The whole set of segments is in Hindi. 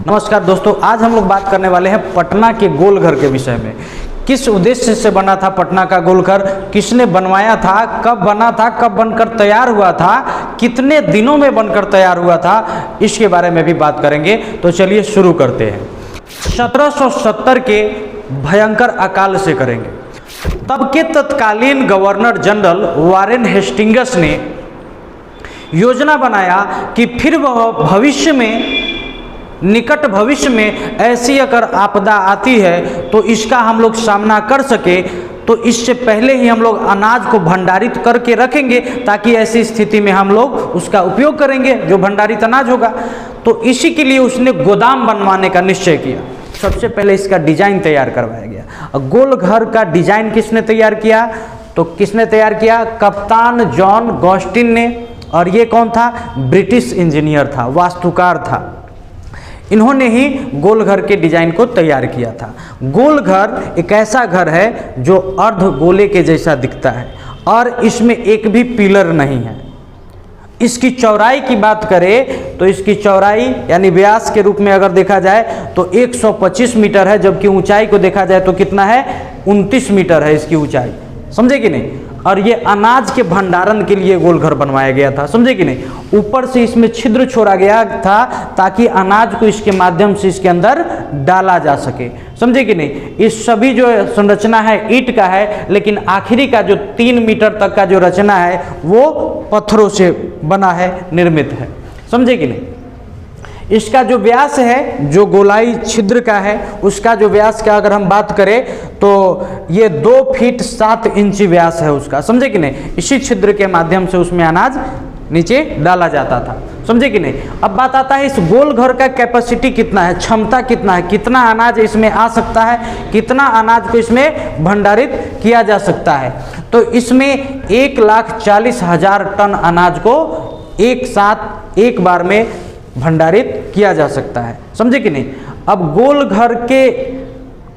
नमस्कार दोस्तों, आज हम लोग बात करने वाले हैं पटना के गोल घर के विषय में। किस उद्देश्य से बना था पटना का गोल घर, किसने बनवाया था, कब बना था, कब बनकर तैयार हुआ था, कितने दिनों में बनकर तैयार हुआ था, इसके बारे में भी बात करेंगे। तो चलिए शुरू करते हैं। 1770 के भयंकर अकाल से करेंगे। तब के तत्कालीन गवर्नर जनरल वारेन हेस्टिंग्स ने योजना बनाया कि फिर वह भविष्य में, निकट भविष्य में ऐसी अगर आपदा आती है तो इसका हम लोग सामना कर सके, तो इससे पहले ही हम लोग अनाज को भंडारित करके रखेंगे ताकि ऐसी स्थिति में हम लोग उसका उपयोग करेंगे जो भंडारित अनाज होगा। तो इसी के लिए उसने गोदाम बनवाने का निश्चय किया। सबसे पहले इसका डिजाइन तैयार करवाया गया। गोल घर का डिजाइन किसने तैयार किया? तो किसने तैयार किया? कप्तान जॉन गॉस्टिन ने। और ये कौन था? ब्रिटिश इंजीनियर था, वास्तुकार था। इन्होंने ही गोल घर के डिजाइन को तैयार किया था। गोल घर एक ऐसा घर है जो अर्ध गोले के जैसा दिखता है और इसमें एक भी पिलर नहीं है। इसकी चौड़ाई की बात करें तो इसकी चौड़ाई यानी व्यास के रूप में अगर देखा जाए तो 125 मीटर है, जबकि ऊंचाई को देखा जाए तो कितना है? 29 मीटर है इसकी ऊंचाई। समझे कि नहीं? और ये अनाज के भंडारण के लिए गोल घर बनवाया गया था। समझे कि नहीं? ऊपर से इसमें छिद्र छोड़ा गया था ताकि अनाज को इसके माध्यम से इसके अंदर डाला जा सके। समझे कि नहीं? इस सभी जो संरचना है ईंट का है, लेकिन आखिरी का जो 3 मीटर तक का जो रचना है वो पत्थरों से बना है, निर्मित है। समझे कि नहीं? इसका जो व्यास है, जो गोलाई छिद्र का है, उसका जो व्यास का अगर हम बात करें तो ये 2 फीट 7 इंच व्यास है उसका। समझे कि नहीं? इसी छिद्र के माध्यम से उसमें अनाज नीचे डाला जाता था। समझे कि नहीं? अब बात आता है इस गोल घर का कैपेसिटी कितना है, क्षमता कितना है, कितना अनाज इसमें आ सकता है, कितना अनाज को इसमें भंडारित किया जा सकता है। तो इसमें 1,40,000 टन अनाज को एक साथ एक बार में भंडारित किया जा सकता है। समझे कि नहीं? अब गोल घर के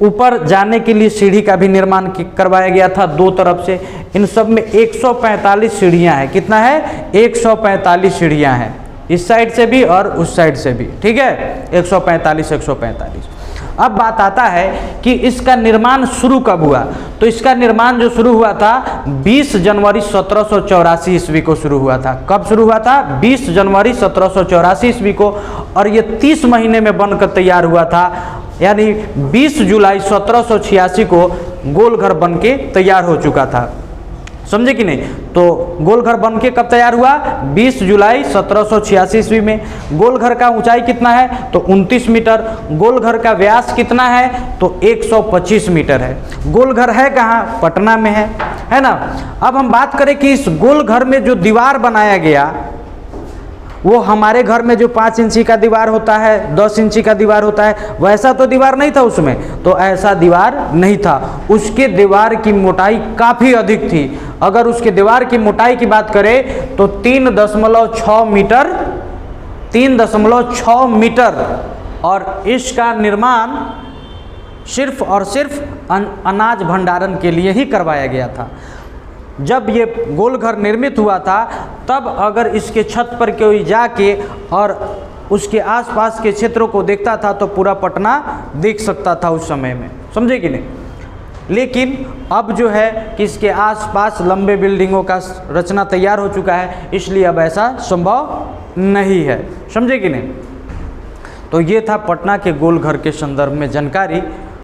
ऊपर जाने के लिए सीढ़ी का भी निर्माण करवाया गया था 2 तरफ से। इन सब में 145 सीढ़ियां हैं। कितना है? 145 सीढ़ियां हैं, इस साइड से भी और उस साइड से भी। ठीक है, 145। अब बात आता है कि इसका निर्माण शुरू कब हुआ। तो इसका निर्माण जो शुरू हुआ था 20 जनवरी 1784 ईस्वी को शुरू हुआ था। कब शुरू हुआ था? 20 जनवरी 1784 ईस्वी को। और ये 30 महीने में बनकर तैयार हुआ था, यानी 20 जुलाई 1786 को गोल घर बन के तैयार हो चुका था। समझे कि नहीं? तो गोल घर बन के कब तैयार हुआ? 20 जुलाई 1786 ईस्वी में। गोल घर का ऊंचाई कितना है? तो 29 मीटर। गोल घर का व्यास कितना है? तो 125 मीटर है। गोल घर है कहाँ? पटना में है ना। अब हम बात करें कि इस गोल घर में जो दीवार बनाया गया वो हमारे घर में जो 5 इंची का दीवार होता है, 10 इंची का दीवार होता है, वैसा तो दीवार नहीं था उसमें। तो ऐसा दीवार नहीं था। उसके दीवार की मोटाई काफ़ी अधिक थी। अगर उसके दीवार की मोटाई की बात करें तो 3.6 मीटर, 3.6 मीटर। और इसका निर्माण सिर्फ और सिर्फ अनाज भंडारण के लिए ही करवाया गया था। जब ये गोल घर निर्मित हुआ था तब अगर इसके छत पर कोई जाके और उसके आसपास के क्षेत्रों को देखता था तो पूरा पटना देख सकता था उस समय में। समझे कि नहीं? लेकिन अब जो है कि इसके आसपास लंबे बिल्डिंगों का रचना तैयार हो चुका है, इसलिए अब ऐसा संभव नहीं है। समझे कि नहीं? तो ये था पटना के गोल घर के संदर्भ में जानकारी।